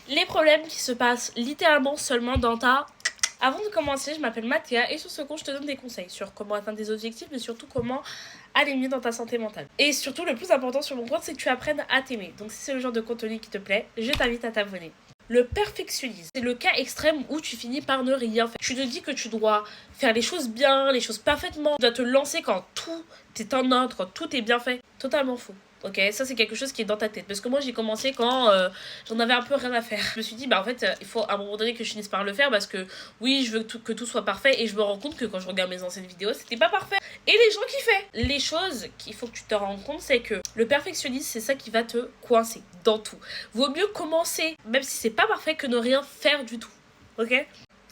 Les problèmes qui se passent littéralement seulement dans ta... Avant de commencer, je m'appelle Mathéa et sur ce compte, je te donne des conseils sur comment atteindre des objectifs, mais surtout comment aller mieux dans ta santé mentale. Et surtout, le plus important sur mon compte, c'est que tu apprennes à t'aimer. Donc si c'est le genre de contenu qui te plaît, je t'invite à t'abonner. Le perfectionnisme, c'est le cas extrême où tu finis par ne rien faire. Tu te dis que tu dois faire les choses bien, les choses parfaitement. Tu dois te lancer quand tout est en ordre, quand tout est bien fait. Totalement faux. Ok, ça c'est quelque chose qui est dans ta tête. Parce que moi j'ai commencé quand j'en avais un peu rien à faire. Je me suis dit, bah en fait, il faut à un moment donné que je finisse par le faire parce que oui, je veux que tout soit parfait. Et je me rends compte que quand je regarde mes anciennes vidéos, c'était pas parfait. Et les gens kiffaient. Les choses qu'il faut que tu te rendes compte, c'est que le perfectionnisme, c'est ça qui va te coincer dans tout. Vaut mieux commencer, même si c'est pas parfait, que ne rien faire du tout. Ok?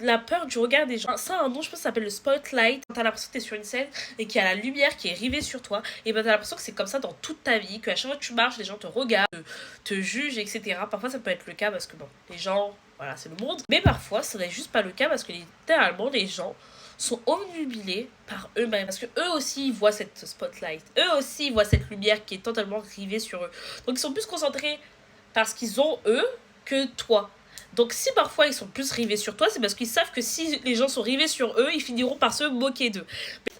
La peur du regard des gens. Ça a un nom, je pense, ça s'appelle le spotlight. Quand t'as l'impression que t'es sur une scène et qu'il y a la lumière qui est rivée sur toi, et ben t'as l'impression que c'est comme ça dans toute ta vie, qu'à chaque fois que tu marches, les gens te regardent, te jugent, etc. Parfois ça peut être le cas parce que bon, les gens, voilà, c'est le monde. Mais parfois, ça n'est juste pas le cas parce que littéralement, les gens sont omnubilés par eux-mêmes. Parce que eux aussi, ils voient cette spotlight. Eux aussi, ils voient cette lumière qui est totalement rivée sur eux. Donc ils sont plus concentrés par ce qu'ils ont, eux, que toi. Donc si parfois ils sont plus rivés sur toi, c'est parce qu'ils savent que si les gens sont rivés sur eux, ils finiront par se moquer d'eux.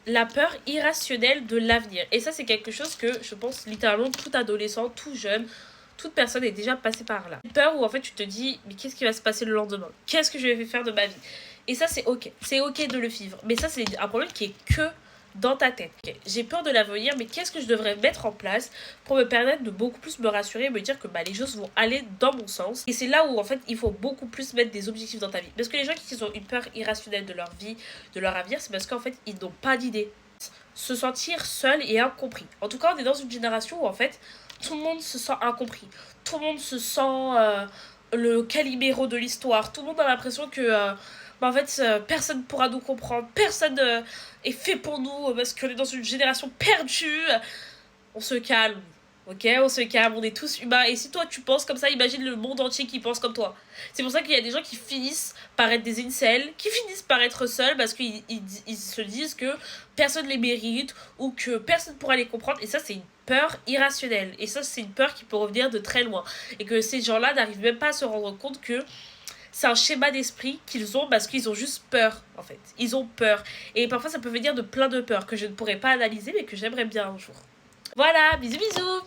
La peur irrationnelle de l'avenir. Et ça, c'est quelque chose que je pense littéralement tout adolescent, tout jeune, toute personne est déjà passée par là. Une peur où en fait tu te dis, mais qu'est-ce qui va se passer le lendemain? Qu'est-ce que je vais faire de ma vie? Et ça, c'est ok. C'est ok de le vivre. Mais ça, c'est un problème qui est que dans ta tête. Okay. J'ai peur de l'avenir, mais qu'est-ce que je devrais mettre en place pour me permettre de beaucoup plus me rassurer et me dire que bah, les choses vont aller dans mon sens. Et c'est là où en fait il faut beaucoup plus mettre des objectifs dans ta vie. Parce que les gens qui ont une peur irrationnelle de leur vie, de leur avenir, c'est parce qu'en fait ils n'ont pas d'idée. Se sentir seul et incompris. En tout cas, on est dans une génération où en fait tout le monde se sent incompris. Tout le monde se sent le Calimero de l'histoire. Tout le monde a l'impression que en fait, personne pourra nous comprendre, personne est fait pour nous parce qu'on est dans une génération perdue. On se calme, ok? On se calme, on est tous humains. Et si toi tu penses comme ça, imagine le monde entier qui pense comme toi. C'est pour ça qu'il y a des gens qui finissent par être des incels, qui finissent par être seuls parce qu'ils se disent que personne les mérite ou que personne pourra les comprendre. Et ça, c'est une peur irrationnelle. Et ça, c'est une peur qui peut revenir de très loin. Et que ces gens-là n'arrivent même pas à se rendre compte que c'est un schéma d'esprit qu'ils ont parce qu'ils ont juste peur, en fait. Ils ont peur. Et parfois, ça peut venir de plein de peurs que je ne pourrais pas analyser, mais que j'aimerais bien un jour. Voilà, bisous bisous.